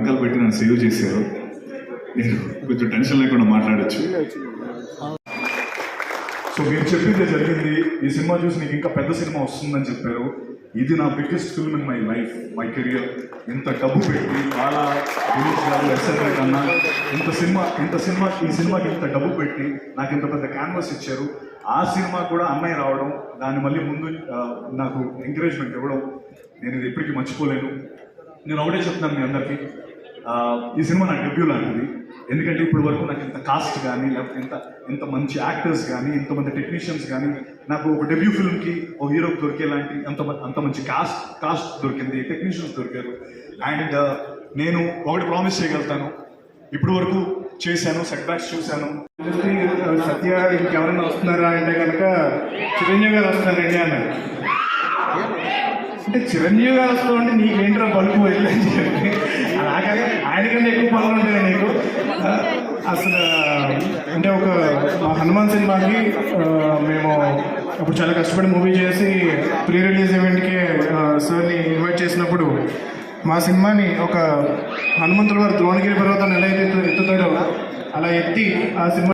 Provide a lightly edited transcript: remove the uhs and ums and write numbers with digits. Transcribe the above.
వెనకాల పెట్టి నన్ను సేవ్ చేశారు. నేను కొంచెం టెన్షన్ లేకుండా మాట్లాడచ్చు. సో మీరు చెప్పిందే జరిగింది. ఈ సినిమా చూసి నీకు ఇంకా పెద్ద సినిమా వస్తుందని చెప్పారు. ఇది నా biggest film in my life, my career. ఇంత డబ్బు పెట్టి చాలా ఎస్ఎల్ఐ కన్నా ఈ సినిమాకి ఇంత డబ్బు పెట్టి నాకు ఇంత పెద్ద క్యాన్వాస్ ఇచ్చారు. ఆ సినిమా కూడా అన్నయ్య రావడం, దాన్ని మళ్ళీ ముందు నాకు ఎంకరేజ్మెంట్ ఇవ్వడం, నేను ఇది ఎప్పటికీ మర్చిపోలేను. నేను ఒకటే చెప్తున్నాను మీ అందరికీ, ఈ సినిమా నాకు డెబ్యూ లాంటిది. ఎందుకంటే ఇప్పటి వరకు నాకు ఇంత కాస్ట్ కానీ, లేకపోతే ఇంత మంచి యాక్టర్స్ కానీ, ఇంతమంది టెక్నీషియన్స్ కానీ, నాకు ఒక డెబ్యూ ఫిల్మ్కి ఓ హీరోకి దొరికేలాంటి అంత మంచి కాస్ట్ దొరికింది, టెక్నీషియన్స్ దొరికారు. అండ్ నేను ఒకటి ప్రామిస్ చేయగలుగుతాను, ఇప్పటి వరకు చేశాను, సెట్ బ్యాక్స్ చూశాను. సత్య ఇంకెవరైనా వస్తున్నారా అంటే కనుక చిరంజీవి గారు వస్తున్నారండి అన్నారు. అంటే చిరంజీవి గారు వస్తామంటే నీకేంట్రా బలుపు వెళ్ళని చెప్పి, నాకనే ఆయనకన్నా ఎక్కువ పనులు ఉంటాయి నీకు. అసలు అంటే ఒక హనుమాన్ సినిమాకి మేము అప్పుడు చాలా కష్టపడి మూవీ చేసి ప్రీ రిలీజ్ ఈవెంట్కి సార్ని ఇన్వైట్ చేసినప్పుడు మా సినిమాని ఒక హనుమంతుడు వారు ద్రోణగిరి పర్వతాన్ని ఎలా అయితే ఎత్తుతాడో అలా ఎత్తి ఆ సినిమా